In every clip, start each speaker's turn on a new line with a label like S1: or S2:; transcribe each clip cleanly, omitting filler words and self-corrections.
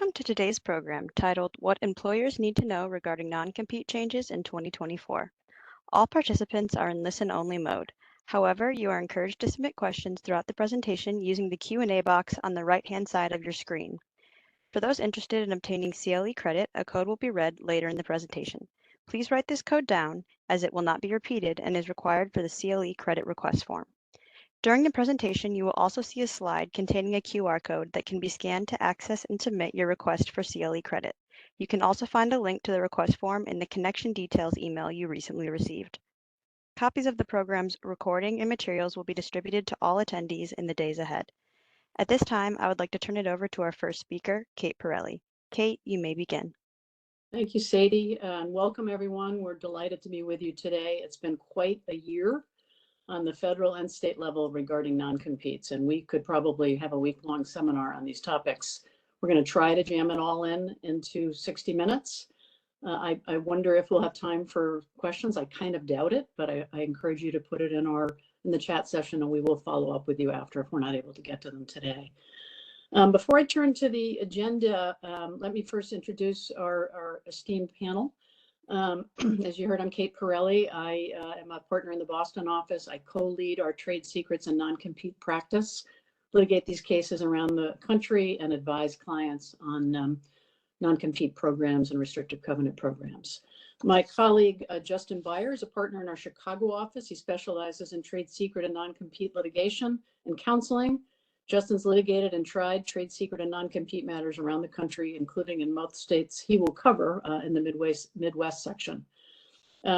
S1: Welcome to today's program titled What Employers Need to Know Regarding Non-Compete Changes in 2024. All participants are in listen-only mode. However, you are encouraged to submit questions throughout the presentation using the Q&A box on the right-hand side of your screen. For those interested in obtaining CLE credit, a code will be read later in the presentation. Please write this code down as it will not be repeated and is required for the CLE credit request form. During the presentation, you will also see a slide containing a QR code that can be scanned to access and submit your request for CLE credit. You can also find a link to the request form in the connection details email you recently received. Copies of the program's recording and materials will be distributed to all attendees in the days ahead. At this time, I would like to turn it over to our first speaker, Kate Pirelli. Kate, you may begin.
S2: Thank you, Sadie, and welcome everyone. We're delighted to be with you today. It's been quite a year on the federal and state level regarding non-competes, and we could probably have a week-long seminar on these topics. We're going to try to jam it all into 60 minutes. I wonder if we'll have time for questions. I kind of doubt it, but I encourage you to put it in the chat session, and we will follow up with you after if we're not able to get to them today. Before I turn to the agenda, let me first introduce our esteemed panel. As you heard, I'm Kate Pirelli. I am a partner in the Boston office. I co-lead our trade secrets and non-compete practice, litigate these cases around the country, and advise clients on non-compete programs and restrictive covenant programs. My colleague, Justin Beyer, is a partner in our Chicago office. He specializes in trade secret and non-compete litigation and counseling. Justin's litigated and tried trade secret and non-compete matters around the country, including in most states he will cover in the Midwest section.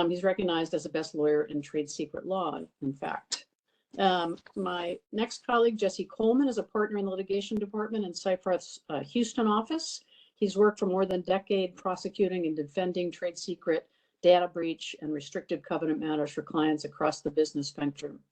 S2: He's recognized as the best lawyer in trade secret law, in fact. My next colleague, Jesse Coleman, is a partner in the litigation department in Seyfarth's Houston office. He's worked for more than a decade prosecuting and defending trade secret, data breach, and restrictive covenant matters for clients across the business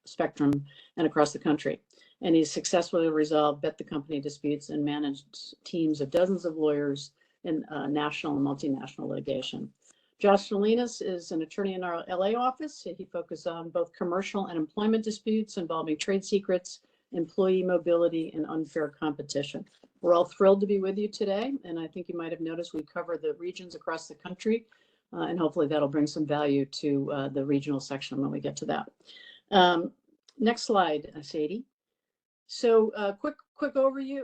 S2: spectrum and across the country. And he's successfully resolved bet the company disputes and managed teams of dozens of lawyers in national and multinational litigation. Josh Salinas is an attorney in our LA office. He focuses on both commercial and employment disputes involving trade secrets, employee mobility, and unfair competition. We're all thrilled to be with you today, and I think you might have noticed we cover the regions across the country, and hopefully that'll bring some value to the regional section when we get to that. Next slide, Sadie. So quick overview.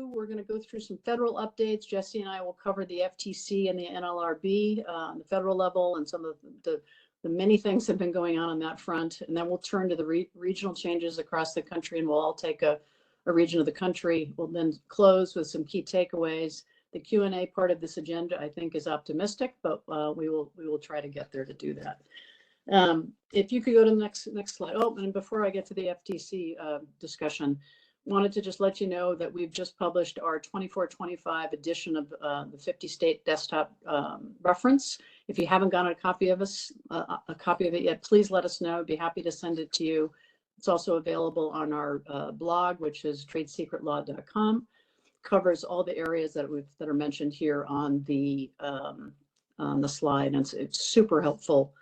S2: We're going to go through some federal updates. Jesse and I will cover the FTC and the NLRB on the federal level and some of the many things that have been going on that front. And then we'll turn to the regional changes across the country, and we'll all take a region of the country. We'll then close with some key takeaways. The Q&A part of this agenda, I think, is optimistic, but we will try to get there to do that. If you could go to the next slide. Oh, and before I get to the FTC discussion, wanted to just let you know that we've just published our 24-25 edition of the 50 state desktop reference. If you haven't gotten a copy of it yet, please let us know. I'd be happy to send it to you. It's also available on our blog, which is tradesecretlaw.com. Covers all the areas that are mentioned here on the slide, and it's super helpful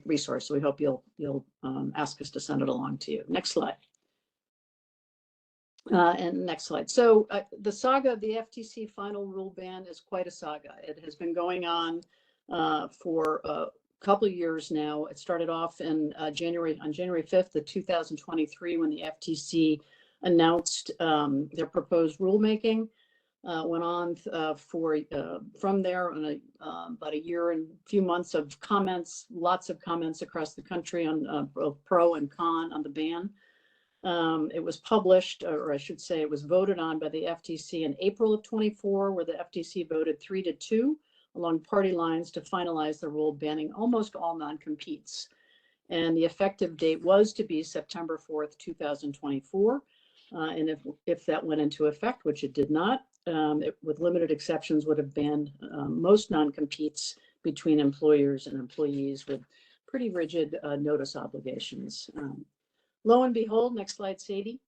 S2: resource. So we hope you'll ask us to send it along to you. Next slide. And next slide. So the saga of the FTC final rule ban is quite a saga. It has been going on for a couple of years now. It started off in January 5th of 2023 when the FTC announced their proposed rulemaking. Went on from there on about a year and a few months of comments, lots of comments across the country on both pro and con on the ban. It was published, or I should say it was voted on by the FTC in April of 24, where the FTC voted 3-2 along party lines to finalize the rule banning almost all non-competes. And the effective date was to be September 4th, 2024. And if that went into effect, which it did not, with limited exceptions, would have banned most non-competes between employers and employees with pretty rigid notice obligations. Lo and behold, next slide, Sadie.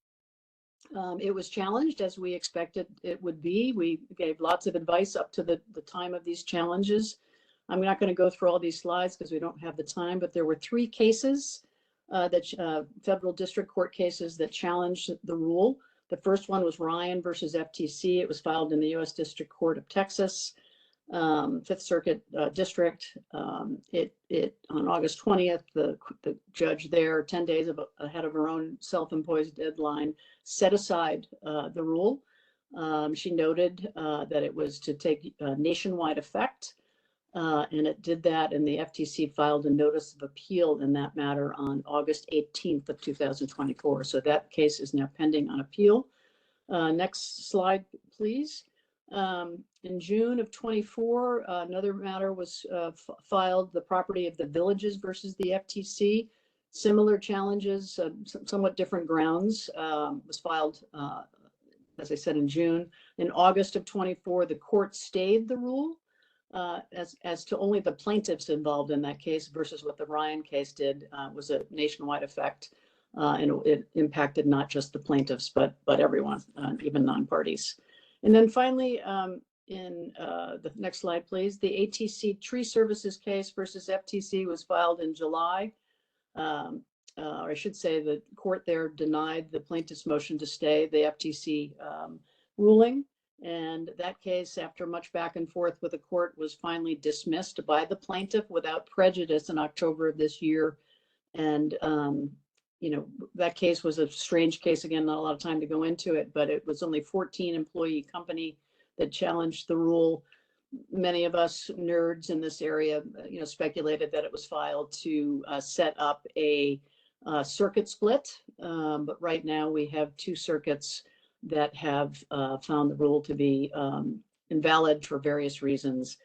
S2: It was challenged as we expected it would be. We gave lots of advice up to the time of these challenges. I'm not going to go through all these slides because we don't have the time, but there were 3 cases, federal district court cases that challenged the rule. The first one was Ryan versus FTC. It was filed in the U.S. District Court of Texas, Fifth Circuit District. It on August 20th, the judge there, 10 days ahead of her own self-imposed deadline, set aside the rule. She noted that it was to take nationwide effect, and it did that, and the FTC filed a notice of appeal in that matter on August 18th of 2024. So that case is now pending on appeal. Next slide, please. In June of 24, another matter was filed, the Property of the Villages versus the FTC. Similar challenges, somewhat different grounds, was filed, as I said, in June. In August of 24, the court stayed the rule as to only the plaintiffs involved in that case versus what the Ryan case did, was a nationwide effect. And it impacted not just the plaintiffs, but everyone, even non-parties. And then finally, in the next slide, please, the ATC Tree Services case versus FTC was filed in July. Or I should say the court there denied the plaintiff's motion to stay the FTC ruling. And that case, after much back and forth with the court, was finally dismissed by the plaintiff without prejudice in October of this year. And that case was a strange case. Again, not a lot of time to go into it, but it was only 14 employee company that challenged the rule. Many of us nerds in this area, speculated that it was filed to set up a circuit split. But right now we have two circuits that have found the rule to be invalid for various reasons.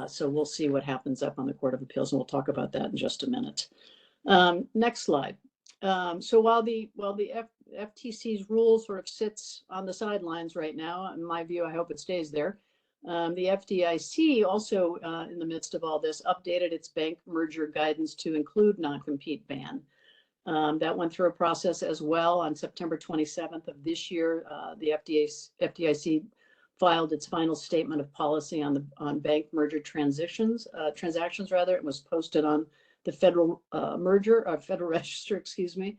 S2: So we'll see what happens up on the Court of Appeals, and we'll talk about that in just a minute. Next slide. So while the FTC's rule sort of sits on the sidelines right now, in my view, I hope it stays there. The FDIC also, in the midst of all this, updated its bank merger guidance to include non-compete ban. That went through a process as well. On September 27th of this year, the FDIC filed its final statement of policy on bank merger transactions. It was posted on the Federal Register, excuse me,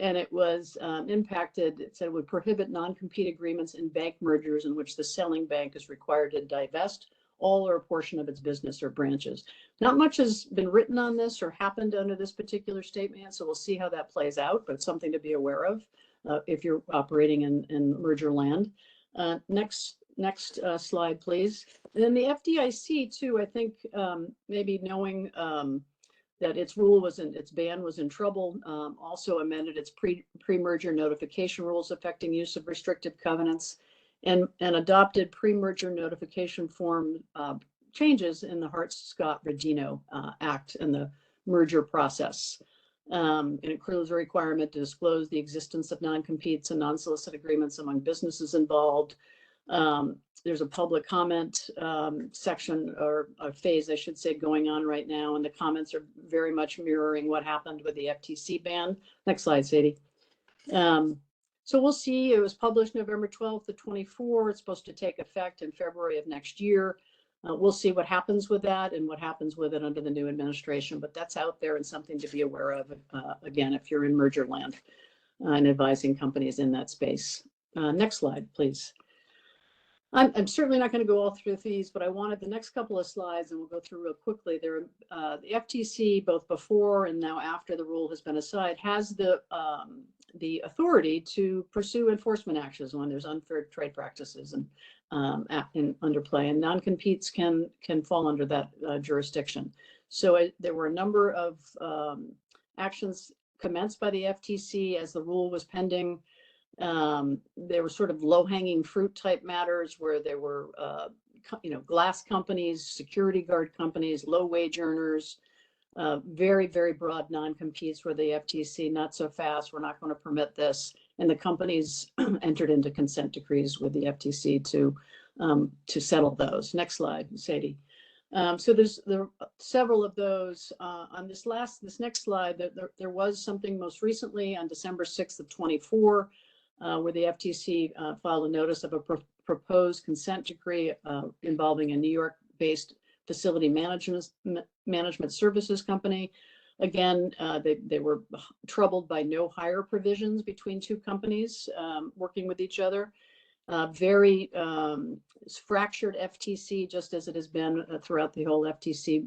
S2: and it was impacted. It said it would prohibit non-compete agreements in bank mergers in which the selling bank is required to divest all or a portion of its business or branches. Not much has been written on this or happened under this particular statement, so we'll see how that plays out, but it's something to be aware of if you're operating in merger land. Next slide, please. And then the FDIC too, I think maybe knowing that its ban was in trouble, also amended its pre-merger notification rules affecting use of restrictive covenants, and adopted pre-merger notification form changes in the Hart-Scott-Rodino Act and the merger process. It includes a requirement to disclose the existence of non-competes and non-solicit agreements among businesses involved. There's a public comment section, or a phase, I should say, going on right now, and the comments are very much mirroring what happened with the FTC ban. Next slide, Sadie. So we'll see. It was published November 12th of 24. It's supposed to take effect in February of next year. We'll see what happens with that and what happens with it under the new administration, but that's out there and something to be aware of, again, if you're in merger land and advising companies in that space. Next slide, please. I'm certainly not going to go all through these, but I wanted the next couple of slides, and we'll go through real quickly. The FTC, both before and now after the rule has been aside, has the authority to pursue enforcement actions when there's unfair trade practices and underplay, and non-competes can fall under that jurisdiction. So there were a number of actions commenced by the FTC as the rule was pending. There were sort of low-hanging fruit type matters where there were, glass companies, security guard companies, low-wage earners, very, very broad non-competes where the FTC, not so fast, we're not going to permit this. And the companies entered into consent decrees with the FTC to settle those. Next slide, Sadie. So there are several of those. On this next slide, there was something most recently on December 6th of 24, where the FTC filed a notice of a proposed consent decree involving a New York-based facility management services company. Again, they were troubled by no hire provisions between two companies working with each other. Very fractured FTC, just as it has been throughout the whole FTC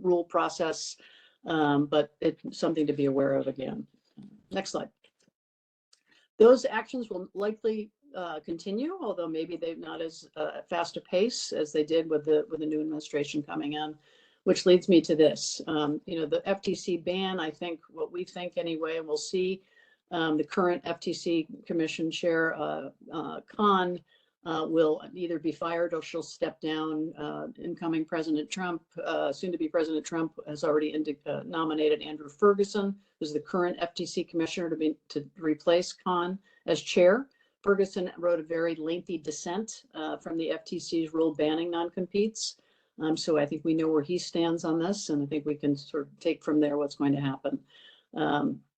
S2: rule process, but it's something to be aware of again. Next slide. Those actions will likely continue, although maybe they're not as fast a pace as they did with the new administration coming in, which leads me to this. The FTC ban, I think what we think anyway, and we'll see, the current FTC Commission Chair, Khan, will either be fired or she'll step down. Incoming President Trump, soon to be President Trump, has already nominated Andrew Ferguson, who's the current FTC Commissioner, to replace Khan as chair. Ferguson wrote a very lengthy dissent from the FTC's rule banning non-competes. So I think we know where he stands on this, and I think we can sort of take from there what's going to happen.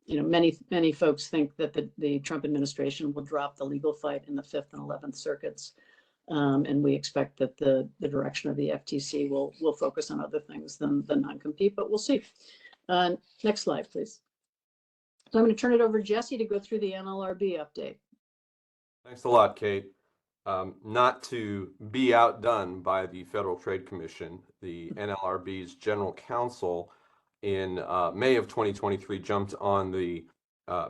S2: Many folks think that the Trump administration will drop the legal fight in the 5th and 11th circuits. And we expect that the direction of the FTC will focus on other things than non-compete, but we'll see. Next slide, please. So I'm going to turn it over to Jesse to go through the NLRB update.
S3: Thanks a lot, Kate. Not to be outdone by the Federal Trade Commission, the NLRB's general counsel in May of 2023 jumped on the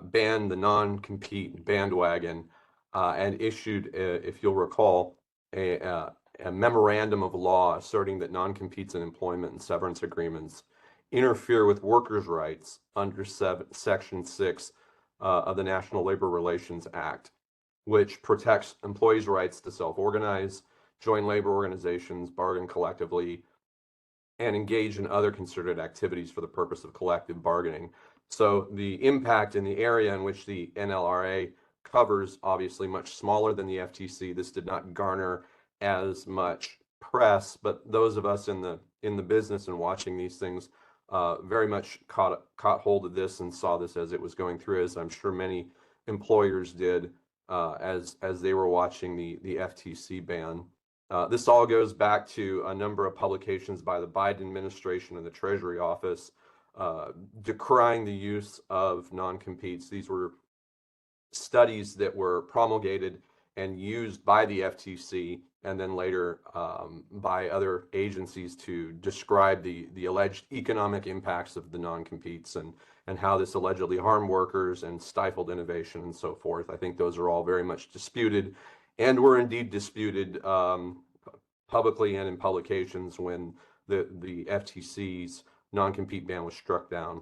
S3: ban the non-compete bandwagon and issued, if you'll recall, a memorandum of law asserting that non-competes in employment and severance agreements interfere with workers' rights under Section 6 of the National Labor Relations Act, which protects employees' rights to self-organize, join labor organizations, bargain collectively, and engage in other concerted activities for the purpose of collective bargaining. So the impact in the area in which the NLRA covers, obviously much smaller than the FTC. This did not garner as much press, but those of us in the business and watching these things very much caught hold of this and saw this as it was going through, as I'm sure many employers did as they were watching the FTC ban. This all goes back to a number of publications by the Biden administration and the Treasury Office decrying the use of non-competes. These were studies that were promulgated and used by the FTC and then later by other agencies to describe the alleged economic impacts of the non-competes and how this allegedly harmed workers and stifled innovation and so forth. I think those are all very much disputed and were indeed disputed publicly and in publications when the FTC's non-compete ban was struck down.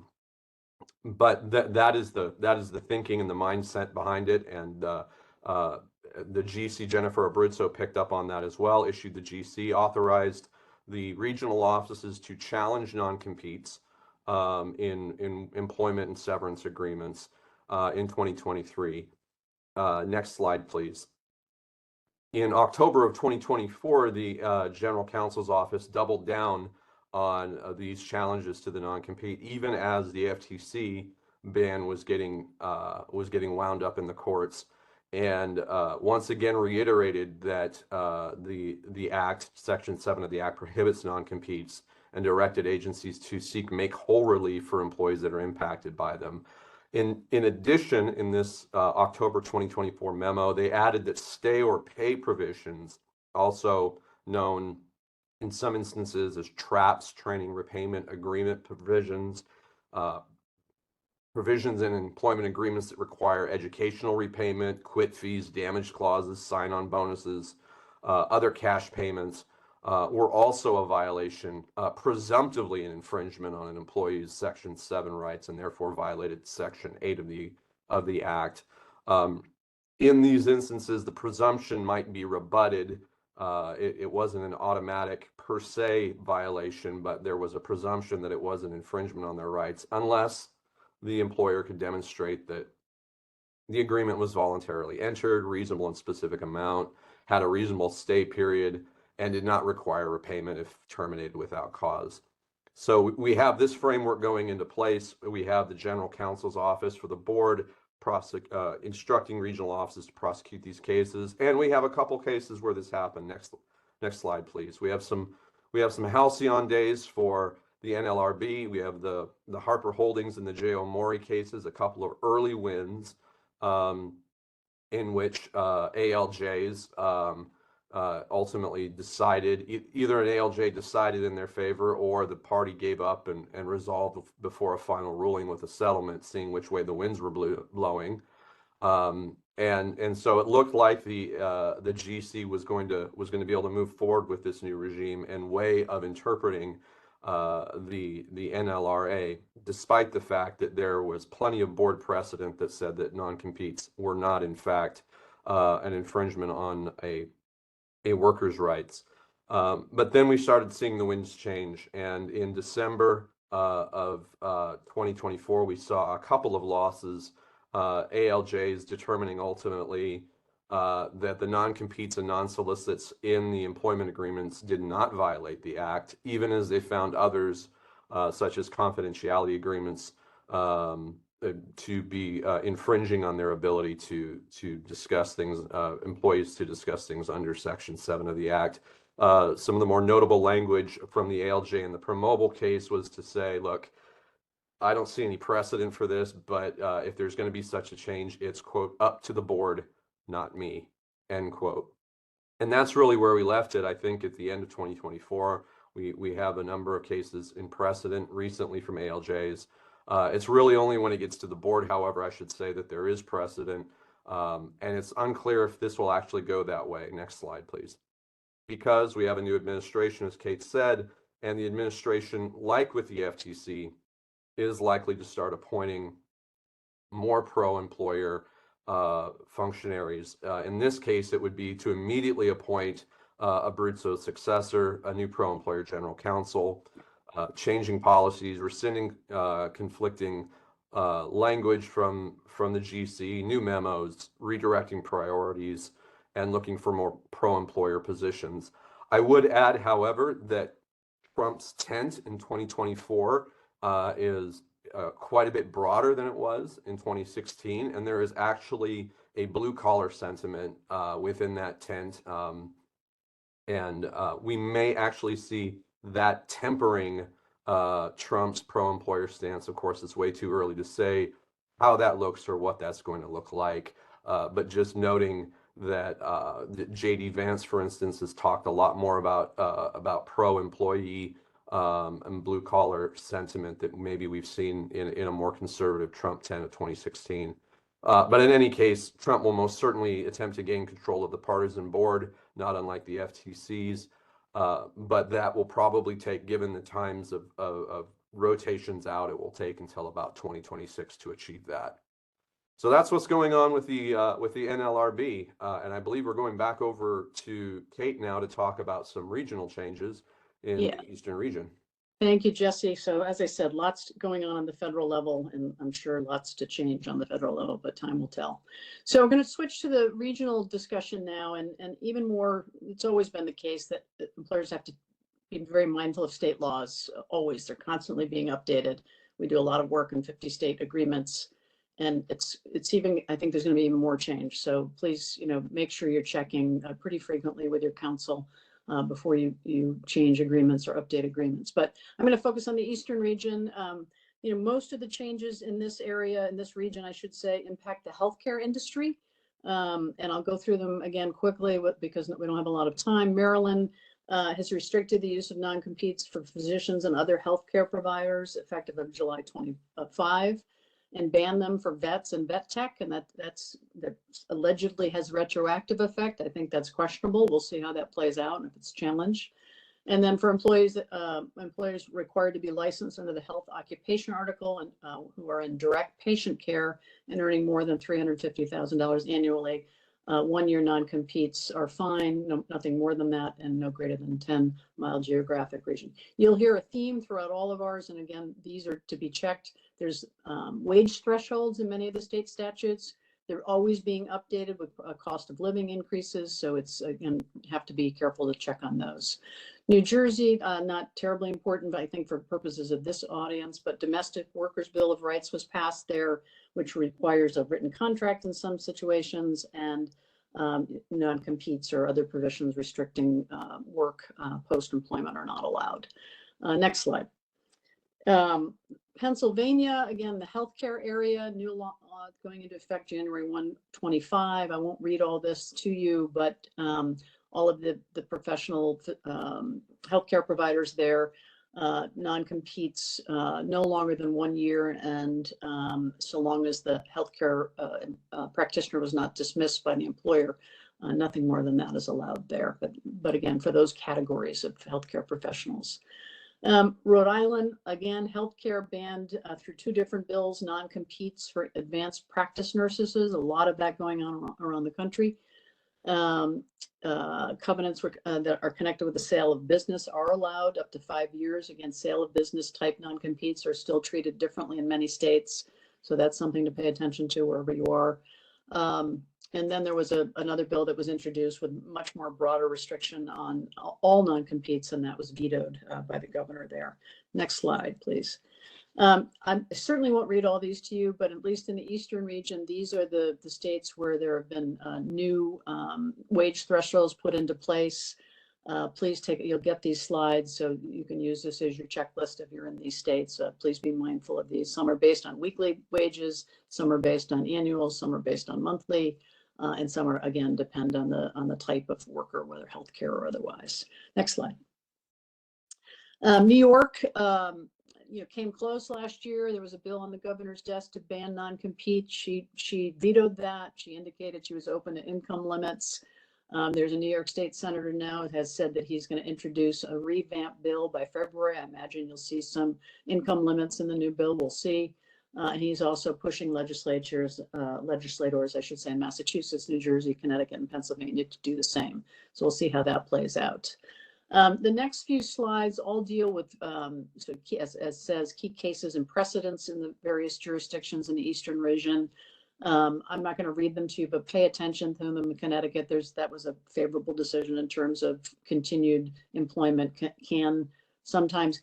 S3: But that is the thinking and the mindset behind it, and the GC, Jennifer Abruzzo, picked up on that as well, issued the GC, authorized the regional offices to challenge non-competes in employment and severance agreements in 2023. Next slide, please. In October of 2024, the General Counsel's Office doubled down on these challenges to the non-compete, even as the FTC ban was getting wound up in the courts, and once again reiterated that the Act, Section 7 of the Act, prohibits non-competes and directed agencies to seek make-whole relief for employees that are impacted by them. In addition, in this October 2024 memo, they added that stay or pay provisions, also known in some instances as TRAPS, training repayment agreement provisions, provisions in employment agreements that require educational repayment, quit fees, damage clauses, sign-on bonuses, other cash payments, were also a violation, presumptively an infringement on an employee's Section 7 rights, and therefore violated Section 8 of the Act. In these instances, the presumption might be rebutted. It wasn't an automatic per se violation, but there was a presumption that it was an infringement on their rights, unless the employer could demonstrate that the agreement was voluntarily entered, reasonable and specific amount, had a reasonable stay period, and did not require repayment if terminated without cause. So we have this framework going into place. We have the General Counsel's Office for the board instructing regional offices to prosecute these cases, and we have a couple cases where this happened. Next slide, please. We have some halcyon days for the NLRB. We have the Harper Holdings and the J.O. Mori cases, a couple of early wins in which ALJs ultimately decided, either an ALJ decided in their favor or the party gave up and resolved before a final ruling with a settlement, seeing which way the winds were blowing. And so it looked like the GC was going to be able to move forward with this new regime and way of interpreting the NLRA, despite the fact that there was plenty of board precedent that said that non-competes were not, in fact, an infringement on a worker's rights. But then we started seeing the winds change, and in December of 2024, we saw a couple of losses, ALJs determining ultimately that the non-competes and non-solicits in the employment agreements did not violate the act, even as they found others, such as confidentiality agreements, to be infringing on their ability to discuss things, employees to discuss things under Section 7 of the Act. Some of the more notable language from the ALJ in the ProMobile case was to say, look, I don't see any precedent for this, but if there's going to be such a change, it's, quote, up to the board, not me, end quote. And that's really where we left it. I think at the end of 2024, we have a number of cases in precedent recently from ALJs. It's really only when it gets to the board, however, I should say, that there is precedent. And it's unclear if this will actually go that way. Next slide, please. Because we have a new administration, as Kate said, and the administration, like with the FTC, is likely to start appointing more pro-employer functionaries. In this case, it would be to immediately appoint Abruzzo's successor, a new pro-employer general counsel, changing policies, rescinding conflicting language from the GC, new memos, redirecting priorities, and looking for more pro-employer positions. I would add, however, that Trump's tent in 2024 is quite a bit broader than it was in 2016, and there is actually a blue-collar sentiment within that tent, and we may actually see that tempering Trump's pro-employer stance. Of course, it's way too early to say how that looks or what that's going to look like, but just noting that J.D. Vance, for instance, has talked a lot more about pro-employee and blue-collar sentiment that maybe we've seen in a more conservative Trump tent of 2016. But in any case, Trump will most certainly attempt to gain control of the partisan board, not unlike the FTC's. But that will probably take, given the times of rotations out, it will take until about 2026 to achieve that. So that's what's going on with the NLRB, and I believe we're going back over to Kate now to talk about some regional changes in the Eastern region.
S2: Thank you, Jesse. So as I said, lots going on the federal level, and I'm sure lots to change on the federal level, but time will tell. So we're going to switch to the regional discussion now, and even more, it's always been the case that employers have to be very mindful of state laws. Always, they're constantly being updated. We do a lot of work in 50 state agreements, and it's even, I think there's going to be even more change. So please, make sure you're checking pretty frequently with your counsel before you change agreements or update agreements. But I'm going to focus on the Eastern region. Most of the changes in this area, in this region, I should say, impact the healthcare industry. And I'll go through them again quickly because we don't have a lot of time. Maryland has restricted the use of non-competes for physicians and other healthcare providers effective of July 25, and banned them for vets and vet tech, and that allegedly has retroactive effect. I think that's questionable. We'll see how that plays out and if it's challenged. And then for employees required to be licensed under the health occupation article and who are in direct patient care and earning more than $350,000 annually, 1-year non-competes are fine, nothing more than that, and no greater than 10-mile geographic region. You'll hear a theme throughout all of ours, and again, these are to be checked. There's wage thresholds in many of the state statutes. They're always being updated with cost of living increases, so it's, again, have to be careful to check on those. New Jersey, not terribly important, but I think for purposes of this audience, but Domestic Workers Bill of Rights was passed there, which requires a written contract in some situations, and non-competes or other provisions restricting work post-employment are not allowed. Next slide. Pennsylvania, again, the healthcare area, new law going into effect January 1, 25. I won't read all this to you, but all of the professional healthcare providers there, non-competes no longer than 1 year, and so long as the healthcare practitioner was not dismissed by the employer, nothing more than that is allowed there. But again, for those categories of healthcare professionals. Rhode Island, again, healthcare banned through 2 different bills, non-competes for advanced practice nurses. There's a lot of that going on around the country. Covenants that are connected with the sale of business are allowed up to 5 years. Again, sale of business type non-competes are still treated differently in many states. So that's something to pay attention to wherever you are. And then there was another bill that was introduced with much more broader restriction on all non-competes, and that was vetoed by the governor there. Next slide, please. I certainly won't read all these to you, but at least in the Eastern region, these are the states where there have been new wage thresholds put into place. Please you'll get these slides, so you can use this as your checklist if you're in these states. Please be mindful of these. Some are based on weekly wages, some are based on annual, some are based on monthly. And some are, again, depend on the type of worker, whether healthcare or otherwise. Next slide. New York, came close last year. There was a bill on the governor's desk to ban non-compete. She vetoed that. She indicated she was open to income limits. There's a New York State senator now that has said that he's going to introduce a revamped bill by February. I imagine you'll see some income limits in the new bill. We'll see. And he's also pushing legislators, I should say, in Massachusetts, New Jersey, Connecticut, and Pennsylvania to do the same. So we'll see how that plays out. The next few slides all deal with, as says, key cases and precedents in the various jurisdictions in the Eastern region. I'm not going to read them to you, but pay attention to them. In Connecticut, that was a favorable decision in terms of continued employment can sometimes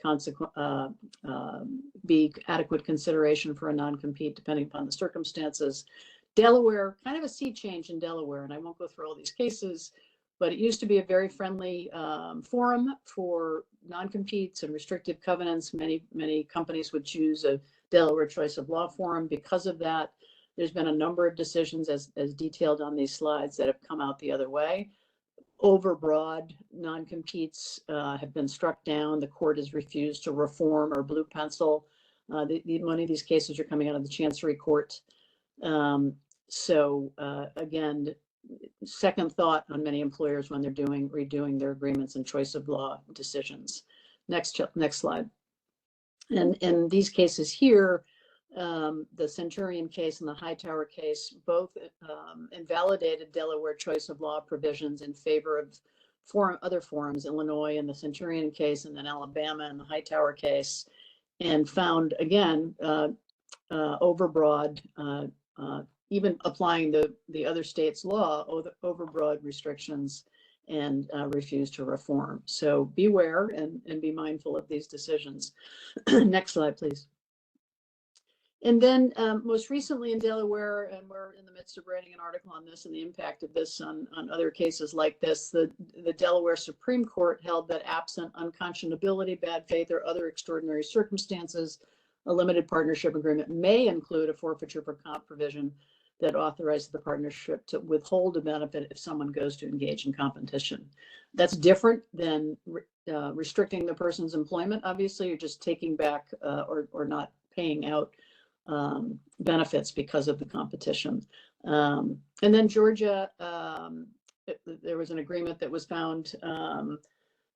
S2: be adequate consideration for a non-compete depending upon the circumstances. Delaware, kind of a sea change in Delaware, and I won't go through all these cases, but it used to be a very friendly forum for non-competes and restrictive covenants. Many companies would choose a Delaware choice of law forum. Because of that, there's been a number of decisions as detailed on these slides that have come out the other way. Overbroad non-competes have been struck down. The court has refused to reform or blue pencil. Many of these cases are coming out of the Chancery Court. Again, second thought on many employers when they're redoing their agreements and choice of law decisions. Next slide. And in these cases here, the Centurion case and the Hightower case both invalidated Delaware choice of law provisions in favor of other forums, Illinois in the Centurion case, and then Alabama in the Hightower case, and found, again, overbroad, even applying the other state's law, overbroad restrictions, and refused to reform. So beware and be mindful of these decisions. Next slide, please. And then most recently in Delaware, and we're in the midst of writing an article on this and the impact of this on other cases like this, the Delaware Supreme Court held that absent unconscionability, bad faith, or other extraordinary circumstances, a limited partnership agreement may include a forfeiture for comp provision that authorizes the partnership to withhold a benefit if someone goes to engage in competition. That's different than restricting the person's employment. Obviously, you're just taking back or not paying out benefits because of the competition. And then Georgia, there was an agreement that was found,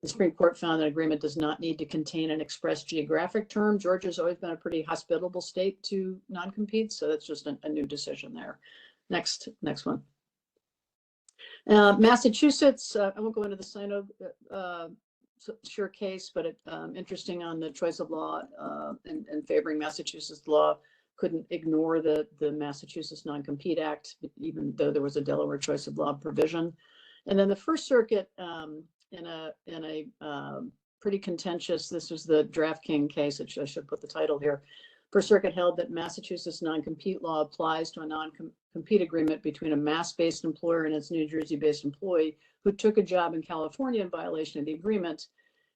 S2: the Supreme Court found that agreement does not need to contain an express geographic term. Georgia's always been a pretty hospitable state to non-compete, so that's just a new decision there. Next one. Massachusetts, I won't go into the Sino sure case, but interesting on the choice of law and favoring Massachusetts law. Couldn't ignore the Massachusetts Non-Compete Act, even though there was a Delaware choice of law provision. And then the First Circuit, in a pretty contentious, this was the DraftKings case, I should put the title here. First Circuit held that Massachusetts non-compete law applies to a non-compete agreement between a Mass-based employer and its New Jersey-based employee who took a job in California in violation of the agreement.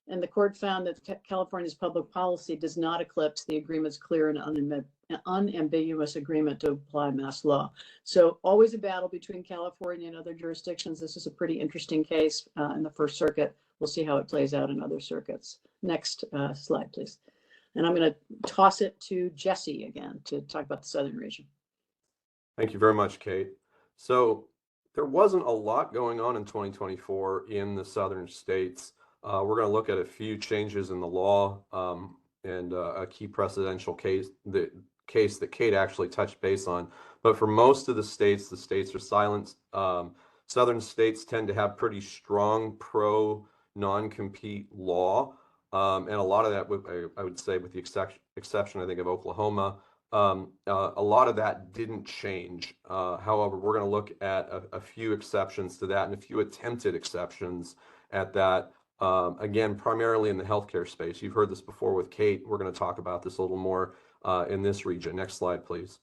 S2: And the court found that California's public policy does not eclipse the agreement's clear and unambiguous agreement to apply mass law. So always a battle between California and other jurisdictions. This is a pretty interesting case in the First Circuit. We'll see how it plays out in other circuits. Next slide, please. And I'm going to toss it to Jesse again to talk about the Southern region.
S3: Thank you very much, Kate. So there wasn't a lot going on in 2024 in the southern states. We're going to look at a few changes in the law and a key precedential case, the case that Kate actually touched base on. But for most of the states are silent. Southern states tend to have pretty strong pro non-compete law. And a lot of that, I would say, with the exception, I think, of Oklahoma, a lot of that didn't change. However, we're going to look at a few exceptions to that and a few attempted exceptions at that. Again, primarily in the healthcare space. You've heard this before with Kate. We're going to talk about this a little more in this region. Next slide, please.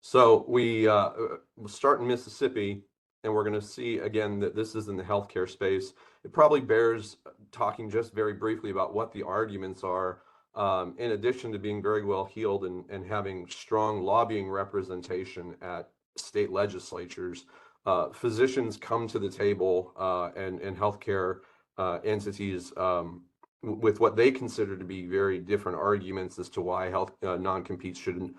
S3: So we'll start in Mississippi, and we're going to see again that this is in the healthcare space. It probably bears talking just very briefly about what the arguments are. In addition to being very well heeled and having strong lobbying representation at state legislatures, physicians come to the table and healthcare entities with what they consider to be very different arguments as to why non-competes shouldn't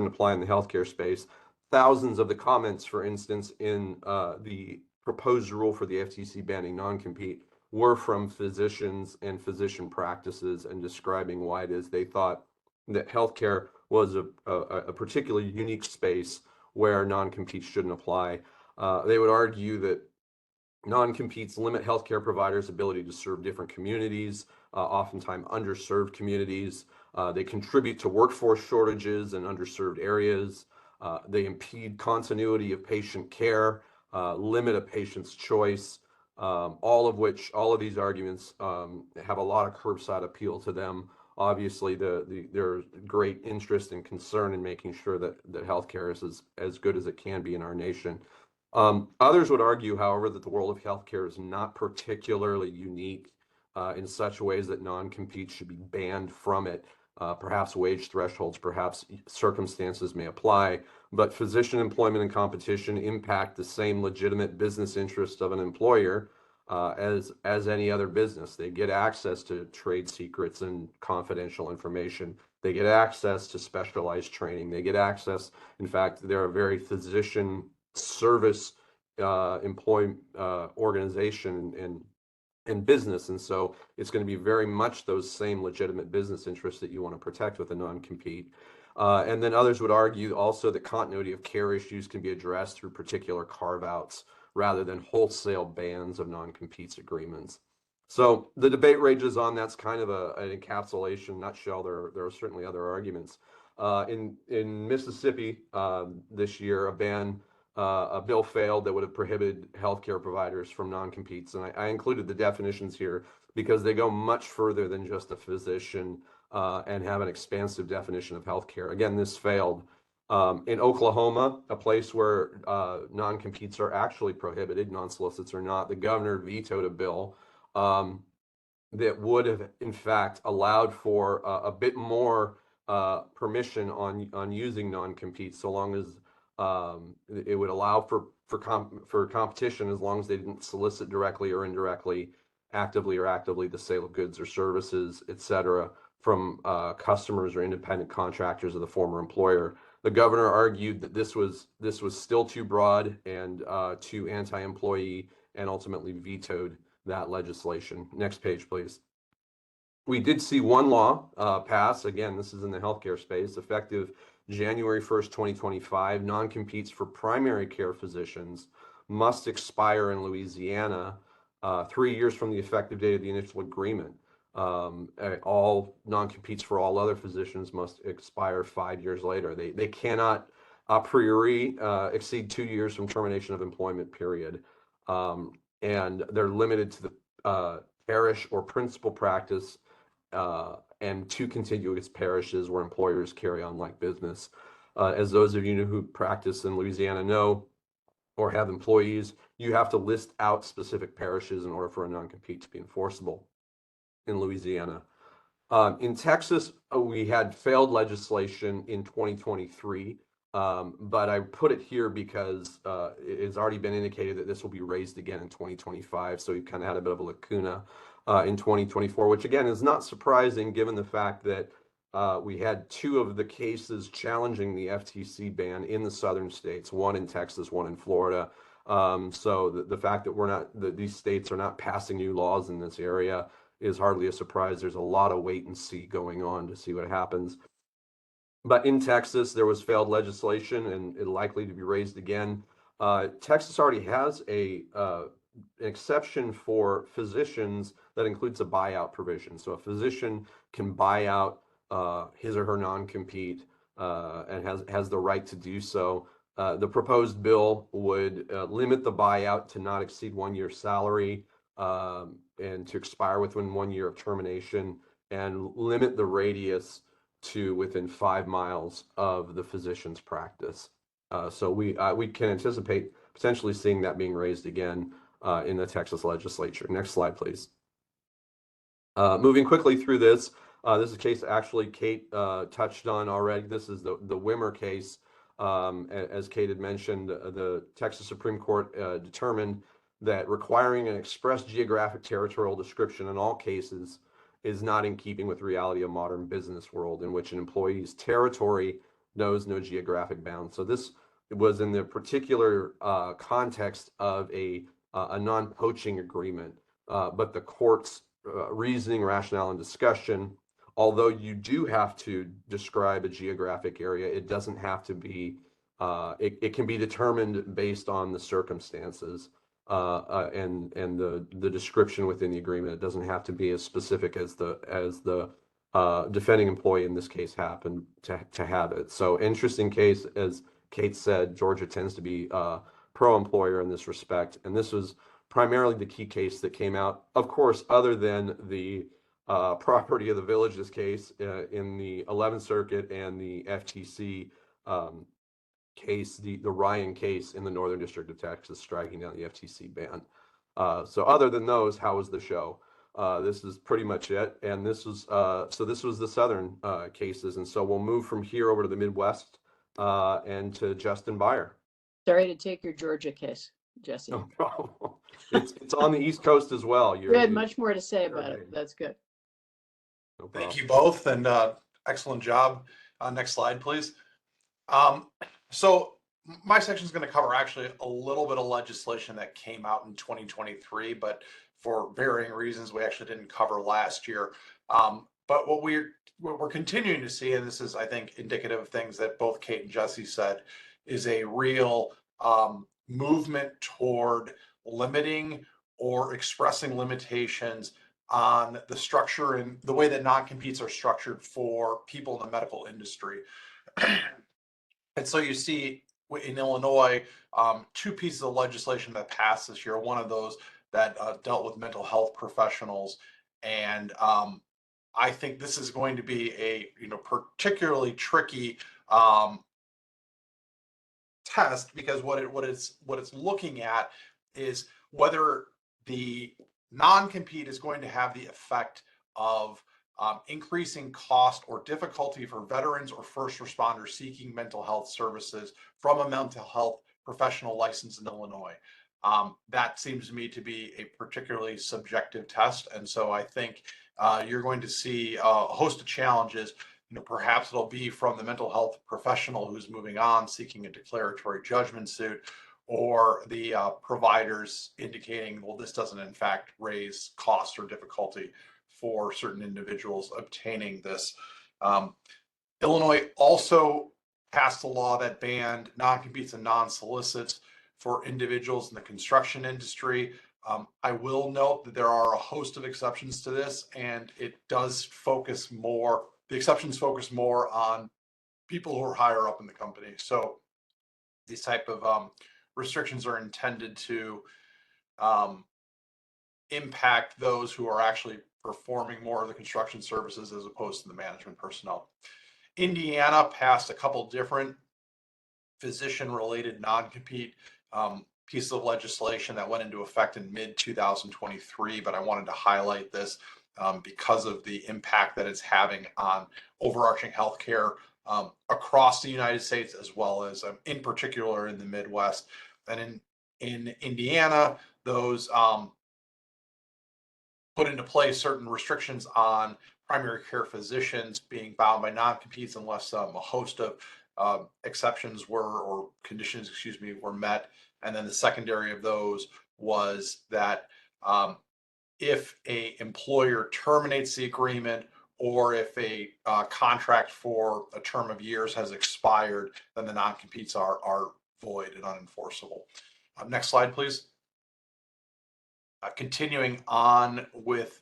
S3: apply in the healthcare space. Thousands of the comments, for instance, in the proposed rule for the FTC banning non-compete were from physicians and physician practices and describing why it is they thought that healthcare was a particularly unique space where non-competes shouldn't apply. They would argue that non-competes limit healthcare providers' ability to serve different communities, oftentimes underserved communities. They contribute to workforce shortages in underserved areas. They impede continuity of patient care, limit a patient's choice. All of these arguments have a lot of curbside appeal to them. Obviously, there's great interest and concern in making sure that healthcare is as good as it can be in our nation. Others would argue, however, that the world of healthcare is not particularly unique in such ways that non-competes should be banned from it. Perhaps wage thresholds, perhaps circumstances may apply, but physician employment and competition impact the same legitimate business interests of an employer as any other business. They get access to trade secrets and confidential information. They get access to specialized training. They get access, in fact, they're a very physician service organization and business, and so it's going to be very much those same legitimate business interests that you want to protect with a non-compete. And then others would argue also that continuity of care issues can be addressed through particular carve-outs rather than wholesale bans of non-competes agreements. So the debate rages on. That's kind of an encapsulation, nutshell. There are certainly other arguments. In Mississippi this year, a bill failed that would have prohibited healthcare providers from non-competes. And I included the definitions here because they go much further than just a physician and have an expansive definition of healthcare. Again, this failed. In Oklahoma, a place where non-competes are actually prohibited, non-solicits are not, the governor vetoed a bill that would have, in fact, allowed for a bit more permission on using non-competes, so long as it would allow for competition as long as they didn't solicit directly or indirectly, actively the sale of goods or services, etc., from customers or independent contractors of the former employer. The governor argued that this was still too broad and too anti-employee, and ultimately vetoed that legislation. Next page, please. We did see one law pass. Again, this is in the healthcare space, effective January 1st, 2025. Non-competes for primary care physicians must expire in Louisiana 3 years from the effective date of the initial agreement. All non-competes for all other physicians must expire 5 years later. They cannot a priori exceed 2 years from termination of employment period. And they're limited to the parish or principal practice and 2 contiguous parishes where employers carry on like business. As those of you who practice in Louisiana know, or have employees, you have to list out specific parishes in order for a non-compete to be enforceable in Louisiana. In Texas, we had failed legislation in 2023, but I put it here because it's already been indicated that this will be raised again in 2025. So we've kind of had a bit of a lacuna in 2024, which again is not surprising given the fact that we had 2 of the cases challenging the FTC ban in the southern states, one in Texas, one in Florida. So the fact that these states are not passing new laws in this area is hardly a surprise. There's a lot of wait and see going on to see what happens. But in Texas, there was failed legislation and it's likely to be raised again. Texas already has an exception for physicians that includes a buyout provision. So a physician can buy out his or her non-compete and has the right to do so. The proposed bill would limit the buyout to not exceed 1 year's salary, and to expire within 1 year of termination, and limit the radius to within 5 miles of the physician's practice. So we can anticipate potentially seeing that being raised again in the Texas legislature. Next slide, please. Moving quickly through this, this is a case actually Kate touched on already. This is the Wimmer case. As Kate had mentioned, the Texas Supreme Court determined that requiring an express geographic territorial description in all cases is not in keeping with the reality of modern business world in which an employee's territory knows no geographic bounds. So this was in the particular context of a non-poaching agreement, but the court's reasoning, rationale, and discussion, although you do have to describe a geographic area, it doesn't have to be, it can be determined based on the circumstances and the description within the agreement. It doesn't have to be as specific as the defending employee in this case happened to have it. So interesting case, as Kate said, Georgia tends to be pro-employer in this respect, and this was primarily the key case that came out, of course, other than the property of the villages case in the 11th Circuit and the FTC case, the Ryan case in the Northern District of Texas, striking down the FTC ban. So other than those, how was the show? This is pretty much it. And this was the Southern cases. And so we'll move from here over to the Midwest and to Justin Byer.
S2: Sorry to take your Georgia case, Jesse.
S3: No problem. It's on the East Coast as well.
S2: You had much more to say about it. That's good.
S3: No problem.
S4: Thank you both, and excellent job. Next slide, please. So my section is going to cover actually a little bit of legislation that came out in 2023, but for varying reasons we actually didn't cover last year. But what we're continuing to see, and this is, I think, indicative of things that both Kate and Jesse said, is a real movement toward limiting or expressing limitations on the structure and the way that non-competes are structured for people in the medical industry. And so you see in Illinois, 2 pieces of legislation that passed this year. One of those that dealt with mental health professionals, and I think this is going to be a particularly tricky test, because what it's looking at is whether the non-compete is going to have the effect of increasing cost or difficulty for veterans or first responders seeking mental health services from a mental health professional licensed in Illinois. That seems to me to be a particularly subjective test. And so I think you're going to see a host of challenges. Perhaps it'll be from the mental health professional who's moving on, seeking a declaratory judgment suit, or the providers indicating, well, this doesn't in fact raise cost or difficulty for certain individuals obtaining this. Illinois also passed a law that banned non-competes and non-solicits for individuals in the construction industry. I will note that there are a host of exceptions to this, and it does focus more, the exceptions focus more on people who are higher up in the company. So these type of restrictions are intended to impact those who are actually performing more of the construction services as opposed to the management personnel. Indiana passed a couple different physician-related non-compete pieces of legislation that went into effect in mid 2023, but I wanted to highlight this because of the impact that it's having on overarching healthcare across the United States, as well as in particular in the Midwest. And in Indiana, those put into place certain restrictions on primary care physicians being bound by non-competes unless a host of exceptions were, or conditions, excuse me, were met. And then the secondary of those was that if a employer terminates the agreement, or if a contract for a term of years has expired, then the non-competes are void and unenforceable. Next slide, please. Continuing on with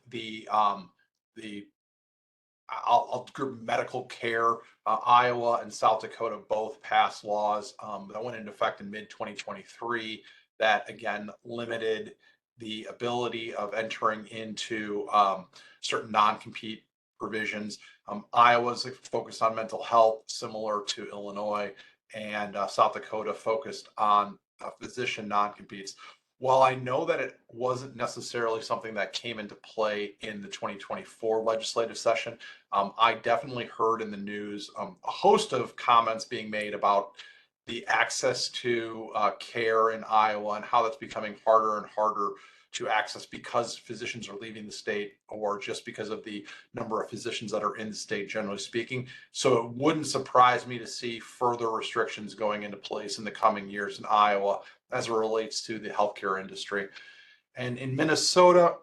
S4: I'll group medical care. Iowa and South Dakota both passed laws that went into effect in mid 2023 that again limited the ability of entering into certain non-compete provisions. Iowa's focused on mental health, similar to Illinois, and South Dakota focused on physician non-competes. While I know that it wasn't necessarily something that came into play in the 2024 legislative session, I definitely heard in the news a host of comments being made about the access to care in Iowa and how that's becoming harder and harder to access because physicians are leaving the state, or just because of the number of physicians that are in the state, generally speaking. So it wouldn't surprise me to see further restrictions going into place in the coming years in Iowa as it relates to the healthcare industry. And in Minnesota,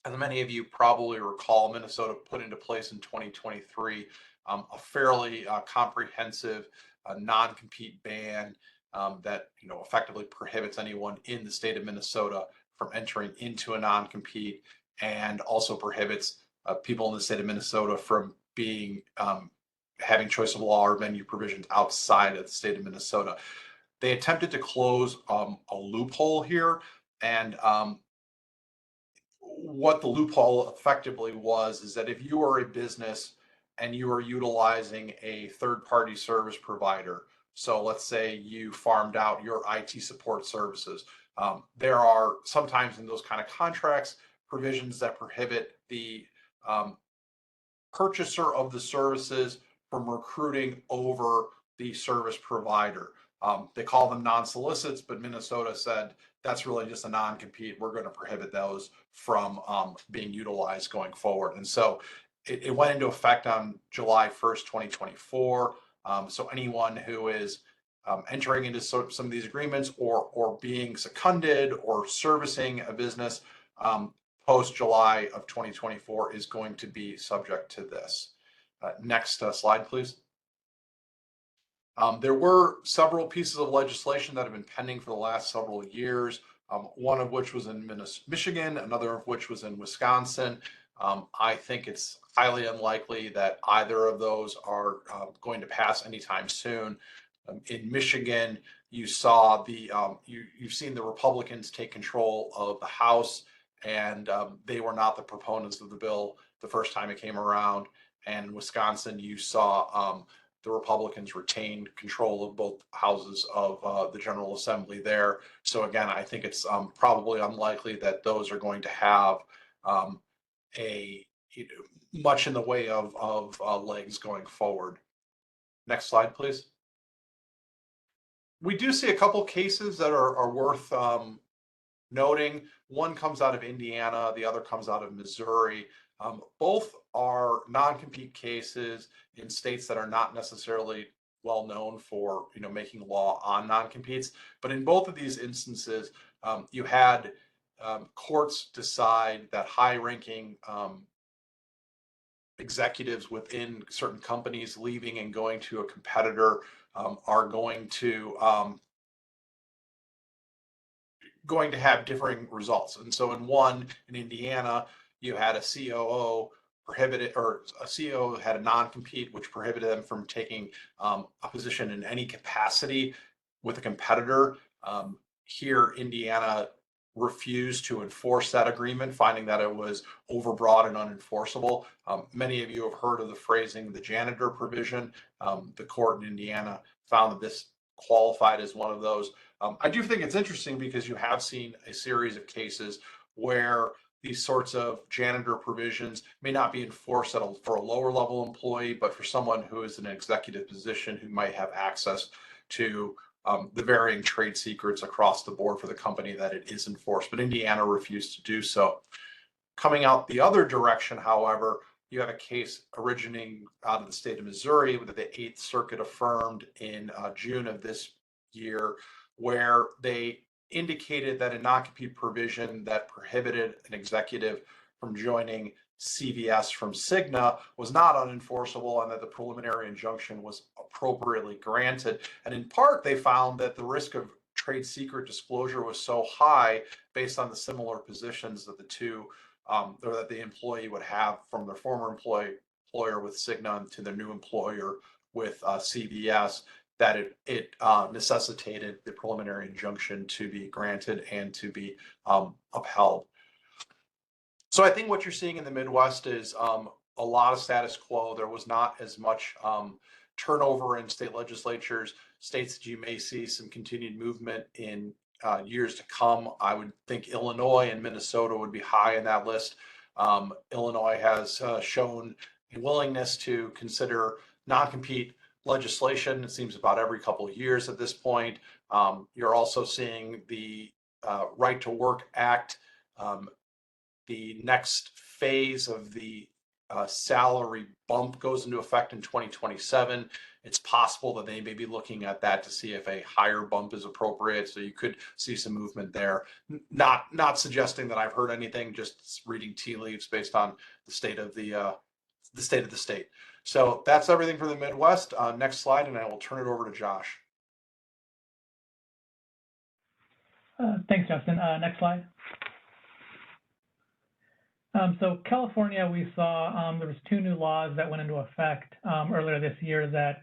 S4: as many of you probably recall, Minnesota put into place in 2023 a fairly comprehensive non-compete ban that effectively prohibits anyone in the state of Minnesota from entering into a non-compete, and also prohibits people in the state of Minnesota from being having choice of law or venue provisions outside of the state of Minnesota. They attempted to close a loophole here, and what the loophole effectively was is that if you are a business and you are utilizing a third-party service provider, so let's say you farmed out your IT support services, there are sometimes in those kind of contracts provisions that prohibit the purchaser of the services from recruiting over the service provider. They call them non-solicits, but Minnesota said that's really just a non-compete. We're going to prohibit those from being utilized going forward. And so it went into effect on July 1st, 2024. So anyone who is entering into some of these agreements, or being seconded or servicing a business post July of 2024 is going to be subject to this. Next slide, please. There were several pieces of legislation that have been pending for the last several years, one of which was in Michigan, another of which was in Wisconsin. I think it's highly unlikely that either of those are going to pass anytime soon. In Michigan, you saw you've seen the Republicans take control of the House, and they were not the proponents of the bill the first time it came around. And in Wisconsin, you saw the Republicans retain control of both houses of the General Assembly there. So again, I think it's probably unlikely that those are going to have much in the way of legs going forward. Next slide, please. We do see a couple cases that are worth noting. One comes out of Indiana, the other comes out of Missouri. Both are non-compete cases in states that are not necessarily well known for making law on non-competes. But in both of these instances, you had courts decide that high-ranking executives within certain companies leaving and going to a competitor are going to have differing results. And so in Indiana, you had a COO prohibited, or a COO had a non-compete which prohibited them from taking a position in any capacity with a competitor. Here, Indiana refused to enforce that agreement, finding that it was overbroad and unenforceable. Many of you have heard of the phrasing, the janitor provision. The court in Indiana found that this qualified as one of those. I do think it's interesting because you have seen a series of cases where these sorts of janitor provisions may not be enforced for a lower level employee, but for someone who is in an executive position who might have access to the varying trade secrets across the board for the company, that it is enforced. But Indiana refused to do so. Coming out the other direction, however, you have a case originating out of the state of Missouri that the Eighth Circuit affirmed in June of this year, where they indicated that a non-compete provision that prohibited an executive from joining CVS from Cigna was not unenforceable, and that the preliminary injunction was appropriately granted. And in part, they found that the risk of trade secret disclosure was so high based on the similar positions that the two or that the employee would have from their former employer with Cigna to their new employer with CVS, that it necessitated the preliminary injunction to be granted and to be upheld. So I think what you're seeing in the Midwest is a lot of status quo. There was not as much turnover in state legislatures. States that you may see some continued movement in years to come. I would think Illinois and Minnesota would be high in that list. Illinois has shown a willingness to consider non-compete legislation. It seems about every couple of years at this point. You're also seeing the Right to Work Act, the next phase of the salary bump goes into effect in 2027. It's possible that they may be looking at that to see if a higher bump is appropriate. So you could see some movement there. Not suggesting that I've heard anything, just reading tea leaves based on the state of the state. So that's everything for the Midwest. Next slide, and I will turn it over to Josh.
S5: Thanks, Justin. Next slide. So California, we saw there was 2 new laws that went into effect earlier this year that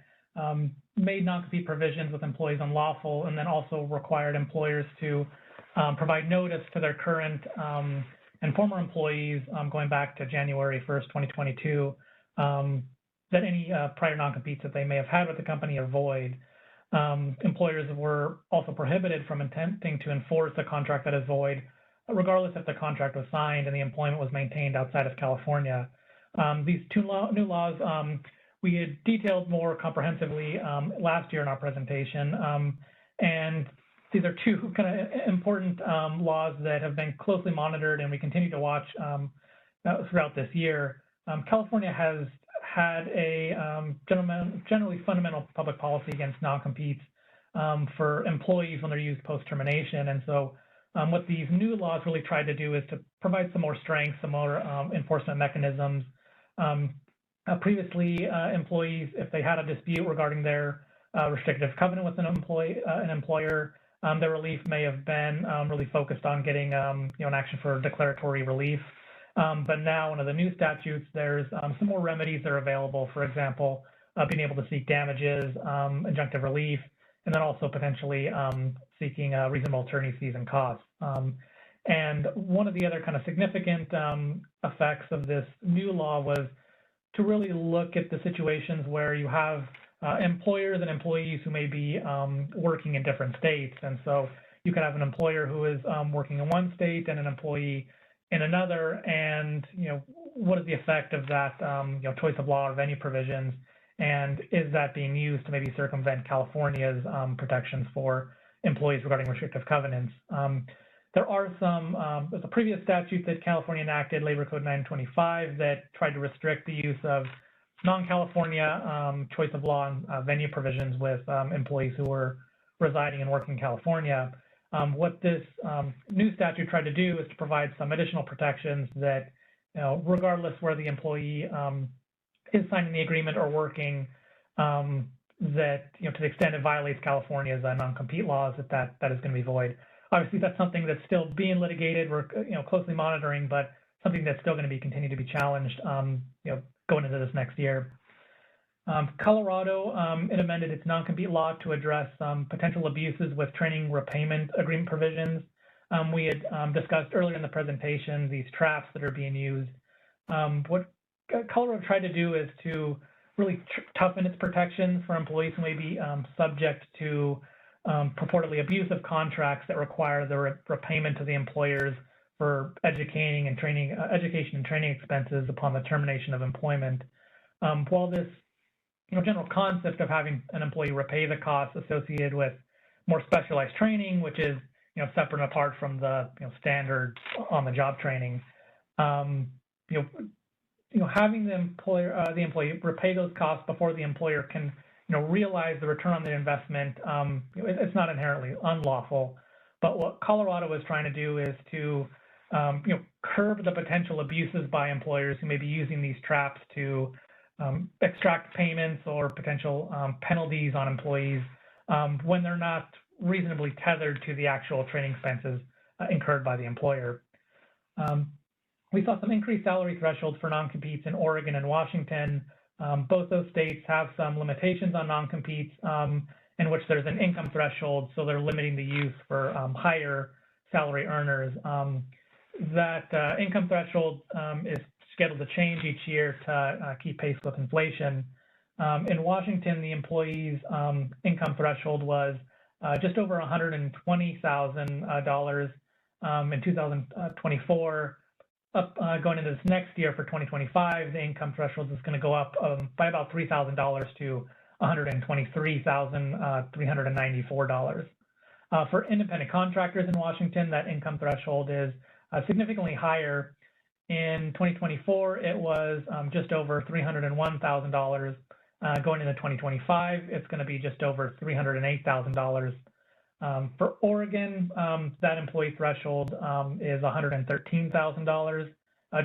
S5: made non-compete provisions with employees unlawful, and then also required employers to provide notice to their current and former employees going back to January 1st, 2022, that any prior non-competes that they may have had with the company are void. Employers were also prohibited from attempting to enforce a contract that is void, regardless if the contract was signed and the employment was maintained outside of California. These 2 new laws we had detailed more comprehensively last year in our presentation, and these are 2 kind of important laws that have been closely monitored, and we continue to watch throughout this year. California has had a generally fundamental public policy against non-competes for employees when they're used post-termination, and so what these new laws really tried to do is to provide some more strength, some more enforcement mechanisms. Previously, employees, if they had a dispute regarding their restrictive covenant with an employer, their relief may have been really focused on getting an action for declaratory relief. But now, under the new statutes, there's some more remedies that are available. For example, being able to seek damages, injunctive relief, and then also potentially seeking reasonable attorney fees and costs. And one of the other kind of significant effects of this new law was to really look at the situations where you have employers and employees who may be working in different states. And so you could have an employer who is working in one state and an employee in another, and what is the effect of that choice of law or venue provisions, and is that being used to maybe circumvent California's protections for employees regarding restrictive covenants? There are there's a previous statute that California enacted, Labor Code 925, that tried to restrict the use of non-California choice of law and venue provisions with employees who were residing and working in California. What this new statute tried to do is to provide some additional protections that, regardless where the employee is signing the agreement or working, that to the extent it violates California's non-compete laws, that is going to be void. Obviously, that's something that's still being litigated. We're closely monitoring, but something that's still going to be continued to be challenged, going into this next year. Colorado, it amended its non-compete law to address potential abuses with training repayment agreement provisions. We had discussed earlier in the presentation these traps that are being used. What Colorado tried to do is to really toughen its protections for employees who may be subject to purportedly abusive contracts that require the repayment to the employers for education and training expenses upon the termination of employment. While this general concept of having an employee repay the costs associated with more specialized training, which is separate and apart from the standard on-the-job training, having the employee repay those costs before the employer can realize the return on the investment, it's not inherently unlawful. But what Colorado is trying to do is to curb the potential abuses by employers who may be using these traps to extract payments or potential penalties on employees when they're not reasonably tethered to the actual training expenses incurred by the employer. We saw some increased salary thresholds for non-competes in Oregon and Washington. Both those states have some limitations on non-competes in which there's an income threshold, so they're limiting the use for higher salary earners. That income threshold is scheduled to change each year to keep pace with inflation. In Washington, the employee's income threshold was just over $120,000 in 2024. Going into this next year for 2025, the income threshold is going to go up by about $3,000 to $123,394. For independent contractors in Washington, that income threshold is significantly higher. In 2024, it was just over $301,000. Going into 2025, it's going to be just over $308,000. For Oregon, that employee threshold is $113,000,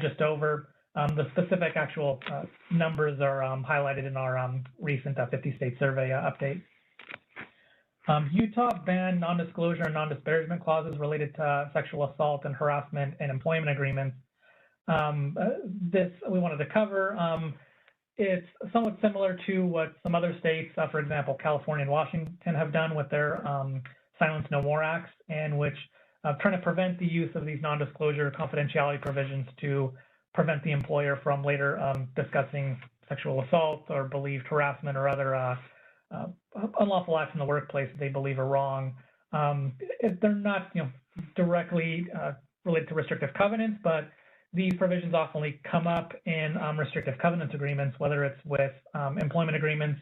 S5: just over. The specific actual numbers are highlighted in our recent 50-state survey update. Utah banned non-disclosure and non-disparagement clauses related to sexual assault and harassment and employment agreements. This we wanted to cover. It's somewhat similar to what some other states, for example, California and Washington, have done with their Silence No More Acts, in which trying to prevent the use of these non-disclosure confidentiality provisions to prevent the employer from later discussing sexual assault or believed harassment or other unlawful acts in the workplace that they believe are wrong. They're not directly related to restrictive covenants, but these provisions often come up in restrictive covenants agreements, whether it's with employment agreements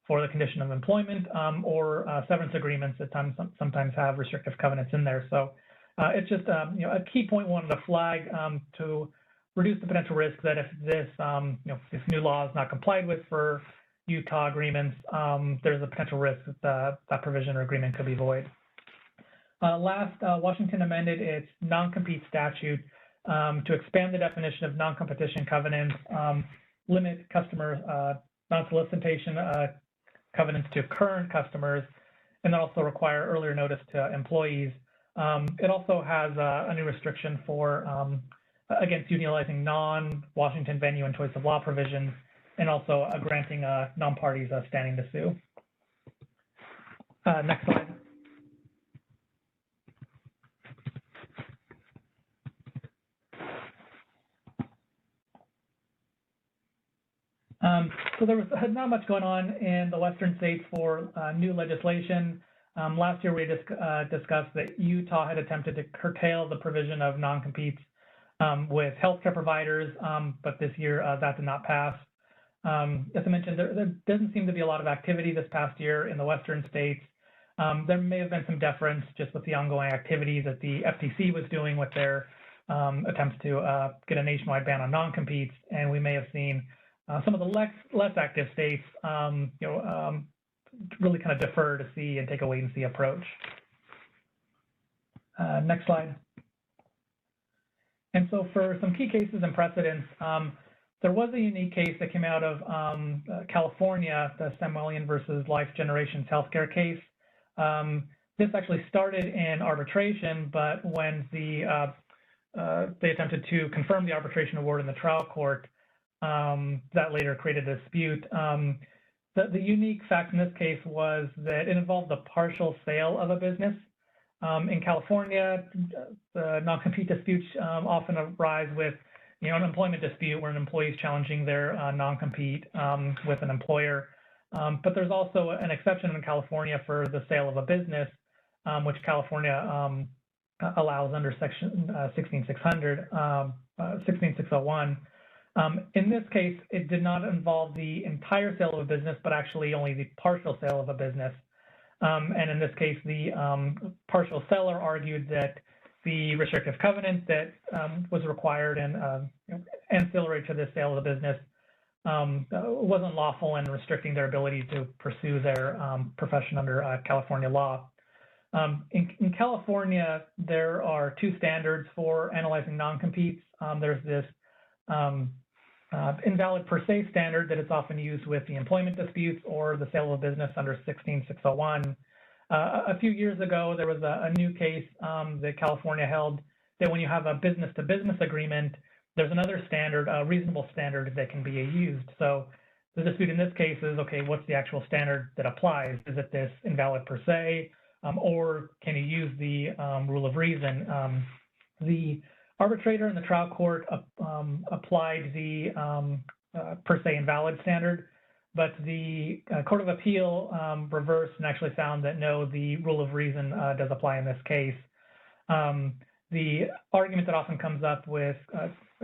S5: for the condition of employment or severance agreements that sometimes have restrictive covenants in there. So it's just a key point we wanted to flag to reduce the potential risk that if this this new law is not complied with for Utah agreements, there's a potential risk that that provision or agreement could be void. Last, Washington amended its non-compete statute to expand the definition of non-competition covenants, limit customer non-solicitation covenants to current customers, and then also require earlier notice to employees. It also has a new restriction for against utilizing non-Washington venue and choice of law provisions, and also granting non-parties standing to sue. Next slide. So there was not much going on in the Western states for new legislation. Last year, we discussed that Utah had attempted to curtail the provision of non-competes with healthcare providers, but this year that did not pass. As I mentioned, there doesn't seem to be a lot of activity this past year in the Western states. There may have been some deference just with the ongoing activity that the FTC was doing with their attempts to get a nationwide ban on non-competes, and we may have seen some of the less active states, really kind of defer to see and take a wait and see approach. Next slide. And so for some key cases and precedents, there was a unique case that came out of California, the Samuelian versus Life Generations healthcare case. This actually started in arbitration, but when they attempted to confirm the arbitration award in the trial court, that later created a dispute. The unique fact in this case was that it involved the partial sale of a business. In California, the non-compete disputes often arise with an employment dispute where an employee is challenging their non-compete with an employer. But there's also an exception in California for the sale of a business, which California allows under Section 16601. In this case, it did not involve the entire sale of a business, but actually only the partial sale of a business. And in this case, the partial seller argued that the restrictive covenant that was required and ancillary to the sale of the business wasn't lawful and restricting their ability to pursue their profession under California law. In California, there are two standards for analyzing non-competes. There's this invalid per se standard that is often used with the employment disputes or the sale of a business under 16601. A few years ago, there was a new case that California held that when you have a business-to-business agreement, there's another standard, a reasonable standard that can be used. So the dispute in this case is, okay, what's the actual standard that applies? Is it this invalid per se, or can you use the rule of reason? The arbitrator in the trial court applied the per se invalid standard, but the Court of Appeal reversed and actually found that no, the rule of reason does apply in this case. The argument that often comes up with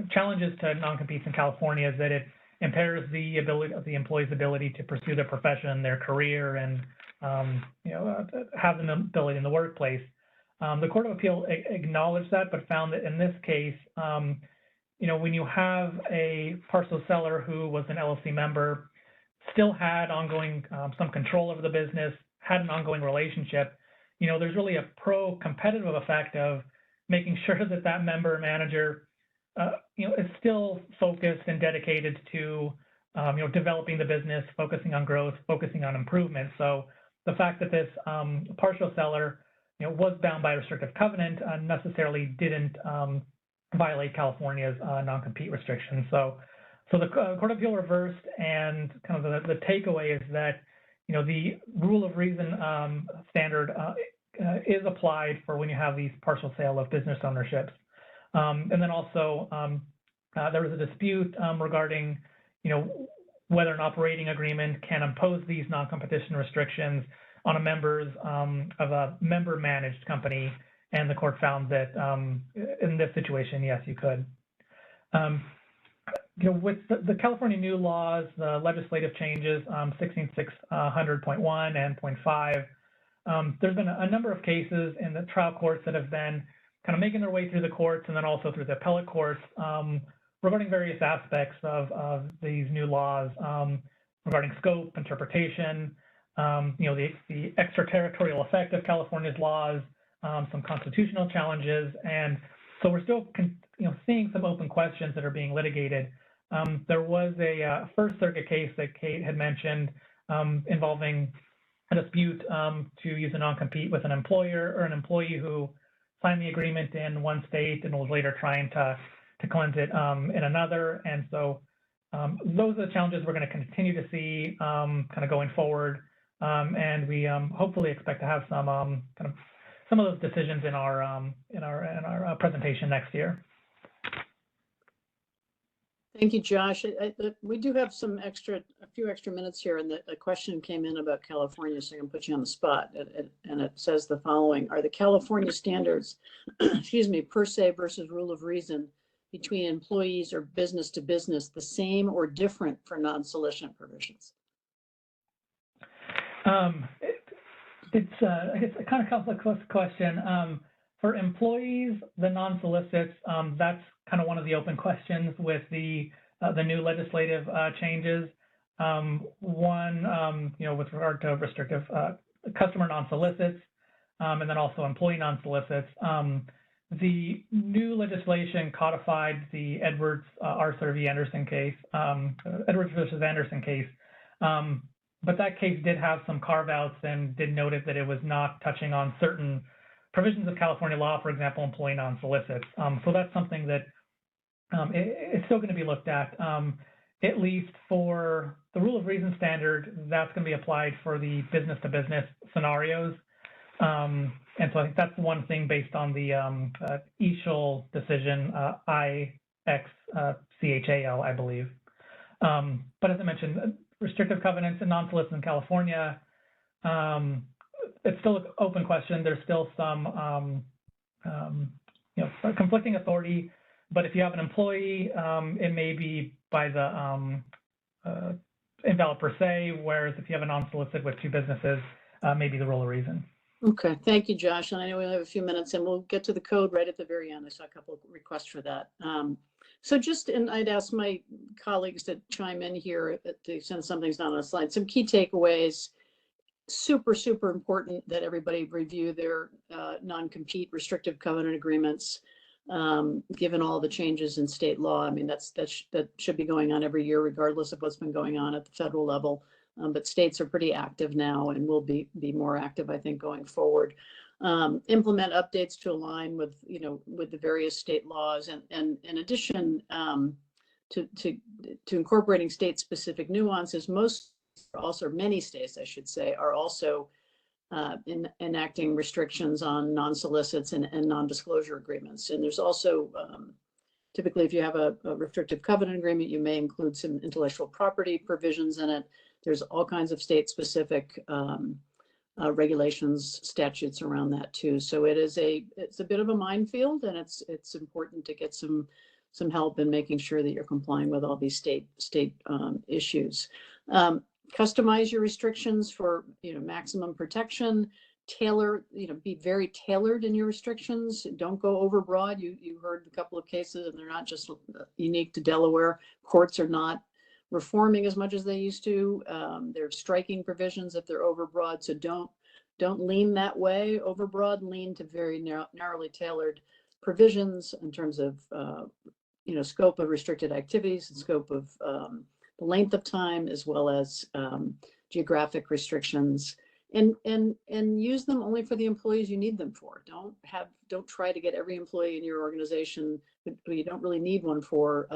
S5: challenges to non-competes in California is that it impairs the ability of the employee's ability to pursue their profession, their career, and have an ability in the workplace. The Court of Appeal acknowledged that, but found that in this case, when you have a partial seller who was an LLC member, still had ongoing some control over the business, had an ongoing relationship, there's really a pro-competitive effect of making sure that that member manager, is still focused and dedicated to, developing the business, focusing on growth, focusing on improvement. So the fact that this partial seller, was bound by a restrictive covenant necessarily didn't violate California's non-compete restrictions. So the Court of Appeal reversed, and kind of the takeaway is that, the rule of reason standard is applied for when you have these partial sale of business ownerships. And then also there was a dispute regarding, whether an operating agreement can impose these non-competition restrictions on a member-managed company, and the court found that in this situation, yes, you could. With the California new laws, the legislative changes, 16600.1 and .5, there's been a number of cases in the trial courts that have been kind of making their way through the courts and then also through the appellate courts regarding various aspects of these new laws, regarding scope, interpretation, the extraterritorial effect of California's laws, some constitutional challenges, and so we're still seeing some open questions that are being litigated. There was a First Circuit case that Kate had mentioned involving a dispute to use a non-compete with an employer or an employee who signed the agreement in one state and was later trying to cleanse it in another. And so those are the challenges we're going to continue to see kind of going forward. And we hopefully expect to have some of those decisions in our presentation next year.
S2: Thank you, Josh. We do have a few extra minutes here, and a question came in about California, so I can put you on the spot. And it says the following: are the California standards, per se versus rule of reason between employees or business to business the same or different for non-solicit provisions?
S5: It's I guess a kind of complex question. For employees, the non-solicits, that's kind of one of the open questions with the new legislative changes. One, with regard to restrictive customer non-solicits, and then also employee non-solicits. The new legislation codified the Edwards Arthur v. Anderson case, Edwards versus Anderson case. But that case did have some carve-outs and did note that it was not touching on certain provisions of California law, for example, employee non-solicits. So that's something that it's still going to be looked at least for the rule of reason standard. That's going to be applied for the business-to-business scenarios. And so I think that's one thing based on the Eschel decision, IXCHAL, I believe. But as I mentioned, restrictive covenants and non-solicits in California, it's still an open question. There's still some conflicting authority, but if you have an employee, it may be by the invalid per se, whereas if you have a non-solicit with two businesses, maybe the rule of reason.
S2: Okay, thank you, Josh. And I know we only have a few minutes and we'll get to the code right at the very end. I saw a couple of requests for that. So and I'd ask my colleagues to chime in here to the extent something's not on the slide. Some key takeaways, super, super important that everybody review their non-compete restrictive covenant agreements, given all the changes in state law. I mean, that should be going on every year, regardless of what's been going on at the federal level. But states are pretty active now and will be more active, I think, going forward. Implement updates to align with, with the various state laws, and in addition to incorporating state-specific nuances, many states, I should say, are also enacting restrictions on non-solicits and non-disclosure agreements. And there's also typically, if you have a restrictive covenant agreement, you may include some intellectual property provisions in it. There's all kinds of state-specific regulations, statutes around that too. So it's a bit of a minefield, and it's important to get some help in making sure that you're complying with all these state issues. Customize your restrictions for maximum protection. Tailor, be very tailored in your restrictions. Don't go overbroad. You heard a couple of cases, and they're not just unique to Delaware. Courts are not reforming as much as they used to. They're striking provisions if they're overbroad. So don't lean that way overbroad. Lean to very narrowly tailored provisions in terms of scope of restricted activities and scope of the length of time, as well as geographic restrictions. And use them only for the employees you need them for. Don't try to get every employee in your organization who you don't really need one for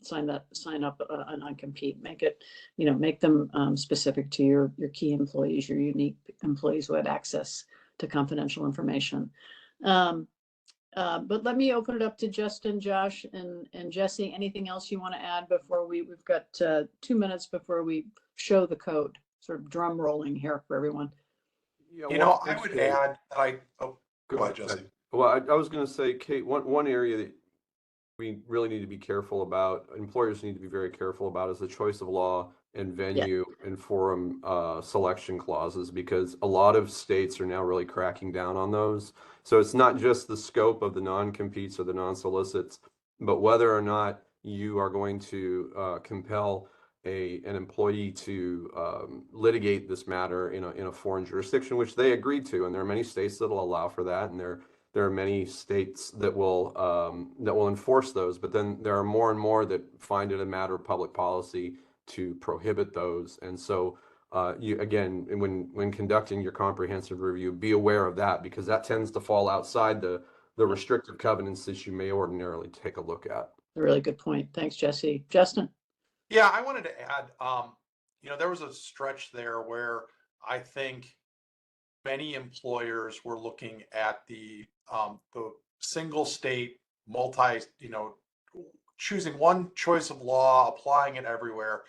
S2: sign up a non-compete. Make them specific to your key employees, your unique employees who have access to confidential information. But let me open it up to Justin, Josh, and Jesse. Anything else you want to add before we've got 2 minutes before we show the code? Sort of drum rolling here for everyone.
S3: Yeah,
S4: I would add that go ahead, Jesse.
S3: Well, I was going to say, Kate, one area that we really need to be careful about, employers need to be very careful about, is the choice of law and venue and forum selection clauses, because a lot of states are now really cracking down on those. So it's not just the scope of the non-competes or the non-solicits, but whether or not you are going to compel an employee to litigate this matter in a foreign jurisdiction, which they agreed to, and there are many states that will allow for that, and there are many states that will enforce those. But then there are more and more that find it a matter of public policy to prohibit those. And so you, again, when conducting your comprehensive review, be aware of that, because that tends to fall outside the restrictive covenants that you may ordinarily take a look at.
S2: A really good point. Thanks, Jesse. Justin?
S4: Yeah, I wanted to add, there was a stretch there where I think many employers were looking at the single state choosing one choice of law, applying it everywhere.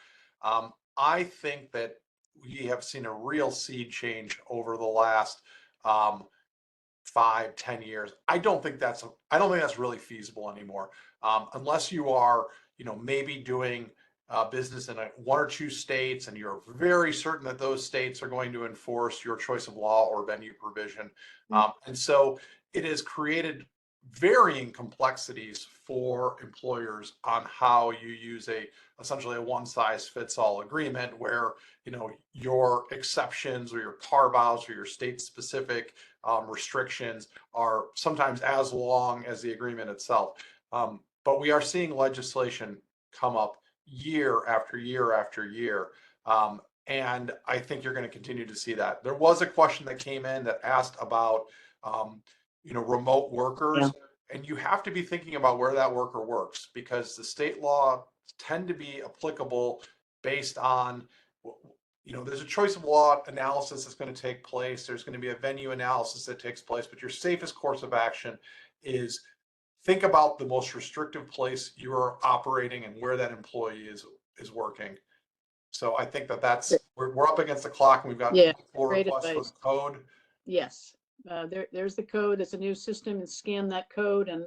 S4: I think that we have seen a real sea change over the last 5-10 years. I don't think that's really feasible anymore, unless you are maybe doing business in one or two states, and you're very certain that those states are going to enforce your choice of law or venue provision. And so it has created varying complexities for employers on how you use essentially a one-size-fits-all agreement, where your exceptions or your carve-outs or your state-specific restrictions are sometimes as long as the agreement itself. But we are seeing legislation come up year after year after year. And I think you're going to continue to see that. There was a question that came in that asked about, remote workers, and you have to be thinking about where that worker works, because the state law tend to be applicable based on, there's a choice of law analysis that's going to take place. There's going to be a venue analysis that takes place, but your safest course of action is think about the most restrictive place you are operating and where that employee is working. So I think that we're up against the clock, and we've got multiple
S2: great
S4: requests for
S2: advice.
S4: the code.
S2: Yes, there's the code. It's a new system, and scan that code, and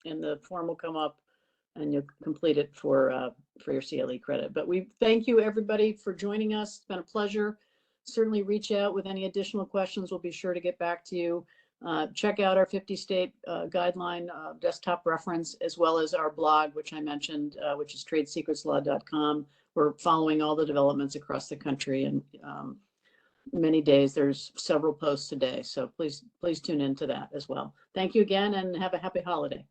S2: the form will come up, and you'll complete it for your CLE credit. But we thank you, everybody, for joining us. It's been a pleasure. Certainly reach out with any additional questions. We'll be sure to get back to you. Check out our 50-state guideline desktop reference, as well as our blog, which I mentioned, which is tradesecretslaw.com. We're following all the developments across the country, and many days there's several posts a day. So please tune into that as well. Thank you again, and have a happy holiday.